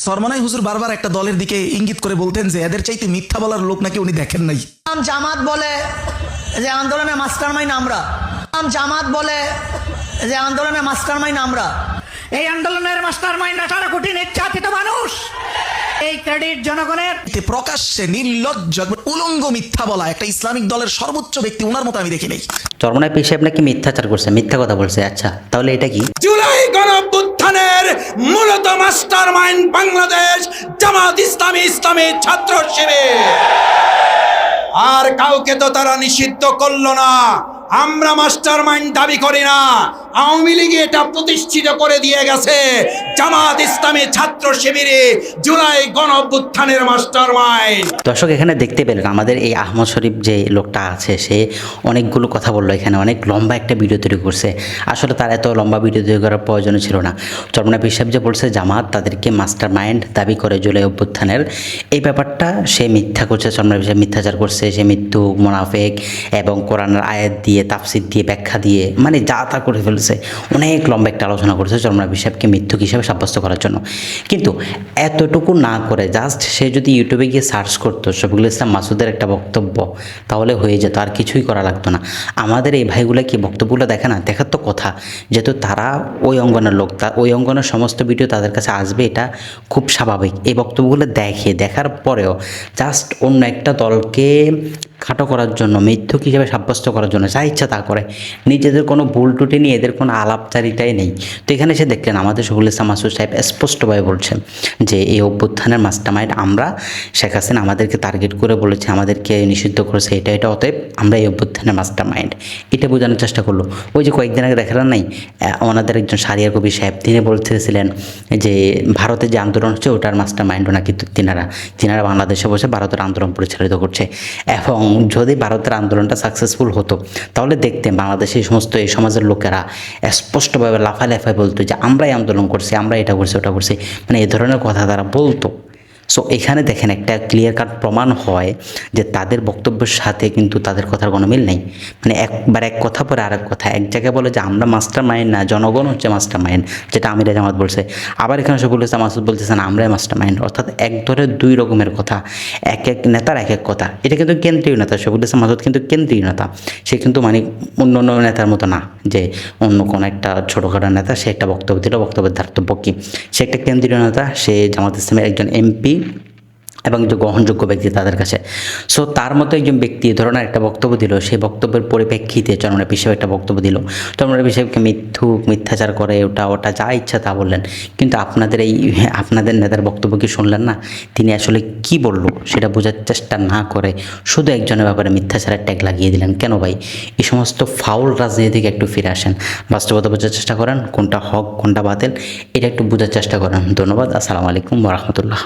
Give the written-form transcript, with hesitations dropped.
সরমনাই হুজুর বারবার একটা দলের দিকে ইঙ্গিত করে বলতেন যে এদের চাইতে মিথ্যা বলার লোক নাকি উনি দেখেন নাই। জামাত বলে যে আন্দোলনের মাস্টারমাইন্ড আমরা, জামাত বলে যে আন্দোলনের মাস্টারমাইন্ড আমরা। এই আন্দোলনের মাস্টারমাইন্ড 18 কোটি নির্যাতিত মানুষ। এই ক্রেডিট জনগণের। প্রকাশ্যে নির্লজ্জ উলঙ্গ মিথ্যা বলা একটা ইসলামিক দলের সর্বোচ্চ ব্যক্তি, ওনার মতো আমি দেখি নাই। চরমনাই পীর সাহেব নাকি মিথ্যাচার করছে, মিথ্যা কথা বলছে। আচ্ছা তাহলে এটা কি? জুলাই গণঅভ্যুত্থানের মূলত মাস্টারমাইন্ড বাংলাদেশ জামাত ইসলামী, ইসলামী ছাত্র শিবির। আর কাউকে তো তারা নিষিদ্ধ করলো না। আমরা মাস্টারমাইন্ড দাবি করি না, আওয়ামী লীগ এটা প্রতিষ্ঠিত করে দিয়ে গেছে। জামাত ইসলামী ছাত্র শিবিরে জুলাই গণঅভ্যুত্থানের মাস্টারমাইন্ড। দর্শক এখানে দেখতে পেলেন আমাদের এই আহমদ শরীফ যে লোকটা আছে, সে অনেকগুলো কথা বললো, এখানে অনেক লম্বা একটা ভিডিও তৈরি করছে। আসলে তার এত লম্বা ভিডিও তৈরি করার প্রয়োজন ছিল না। চরমনাই পীর সাহেব যে বলছে জামাত তাদেরকে মাস্টারমাইন্ড দাবি করে জুলাই অভ্যুত্থানের, এই ব্যাপারটা সে মিথ্যা করছে। চরমনাই পীর সাহেব মিথ্যাচার করছে, সে মৃত্যু মুনাফেক এবং কোরআনের আয়াত দিয়ে তাফসির দিয়ে ব্যাখ্যা দিয়ে মানে যা তা করে ফেলছে। অনেক লম্বা একটা আলোচনা করেছে চরমনাই পীর সাহেবকে মিথ্যুক হিসাবে সাব্যস্ত করার জন্য। কিন্তু এতটুকু না করে জাস্ট সে যদি ইউটিউবে গিয়ে সার্চ করতো শফিকুল ইসলাম মাসুদের একটা বক্তব্য, তাহলে হয়ে যেত, আর কিছুই করা লাগতো না। আমাদের এই ভাইগুলো কি বক্তব্যগুলো দেখে না? দেখার তো কথা, যেহেতু তারা ওই অঙ্গনের লোক, ওই অঙ্গনের সমস্ত ভিডিও তাদের কাছে আসবে, এটা খুব স্বাভাবিক। এই বক্তব্যগুলো দেখার পরেও জাস্ট অন্য একটা দলকে খাটো করার জন্য, মিথ্যুক হিসেবে সাব্যস্ত করার জন্য যা ইচ্ছা তা করে, নিজেদের কোনো ভুল টুটি নিয়ে এদের কোনো আলাপচারিতাই নেই। তো এখানে এসে দেখলেন আমাদের শফিকুল ইসলাম মাসুদ সাহেব স্পষ্টভাবে বলছেন যে এই অভ্যুত্থানের মাস্টারমাইন্ড আমরা, শেখ হাসিনা আমাদেরকে টার্গেট করে বলেছে, আমাদেরকে নিষিদ্ধ করেছে, এটা অতএব আমরা এই অভ্যুত্থানের মাস্টারমাইন্ড, এটা বোঝানোর চেষ্টা করলো। ওই যে কয়েকদিন আগে দেখালেন নাই ওনাদের একজন শাহরিয়ার কবির সাহেব, তিনি বলতেছিলেন যে ভারতে যে আন্দোলন হচ্ছে ওটার মাস্টারমাইন্ডও নাকি তিনারা বাংলাদেশে বসে ভারতের আন্দোলন পরিচালিত করছে। এবং যদি ভারতের আন্দোলনটা সাকসেসফুল হতো তাহলে দেখতেন বাংলাদেশে এই সমস্ত এই সমাজের লোকেরা স্পষ্টভাবে লাফায় বলতো যে আমরাই আন্দোলন করছি, আমরা এটা করছি ওটা করছি, মানে এই ধরনের কথা তারা বলতো। সো এখানে দেখেন একটা ক্লিয়ার কাট প্রমাণ হয় যে তাদের বক্তব্যের সাথে কিন্তু তাদের কথার কোনো মিল নেই। মানে একবার এক কথা পরে আরেক কথা। এক জায়গায় বলে যে আমরা মাস্টার মাইন্ড না, জনগণ হচ্ছে মাস্টার মাইন্ড, যেটা আমিরা জামাত বলছে। আবার এখানে শফিকুল ইসলাম মাসুদ বলতেছেন আমরাই মাস্টার মাইন্ড। অর্থাৎ এক ধরে দুই রকমের কথা, এক এক নেতার এক এক কথা। এটা কিন্তু কেন্দ্রীয় নেতা, শফিকুল ইসলাম মাসুদ কিন্তু কেন্দ্রীয় নেতা। সে কিন্তু মানে অন্য অন্য নেতার মতো না যে অন্য কোনো একটা ছোটোখাটো নেতা সে একটা বক্তব্য দিল, বক্তব্যের ধার্তব্য কী, সে একটা কেন্দ্রীয় নেতা, সে জামাত ইসলামের একজন এমপি এবং যে গ্রহণযোগ্য ব্যক্তি তাদের কাছে। সো তার মতো একজন ব্যক্তি এ ধরনের একটা বক্তব্য দিল, সেই বক্তব্যের পরিপ্রেক্ষিতে চরমনাই পীর সাহেব একটা বক্তব্য দিল। চরমনাই পীর সাহেবকে মিথ্যাচার করে ওটা যা ইচ্ছা তা বললেন। কিন্তু আপনাদের নেতার বক্তব্য কি শুনলেন না? তিনি আসলে কি বললো সেটা বোঝার চেষ্টা না করে শুধু একজনের ব্যাপারে মিথ্যাচারের ট্যাগ লাগিয়ে দিলেন। কেন ভাই? এই সমস্ত ফাউল রাজনীতিকে একটু ফিরে আসেন, বাস্তবতা বোঝার চেষ্টা করেন, কোনটা হক কোনটা বাতিল এটা একটু বোঝার চেষ্টা করেন। ধন্যবাদ। আসসালামু আলাইকুম ওয়া রাহমাতুল্লাহ।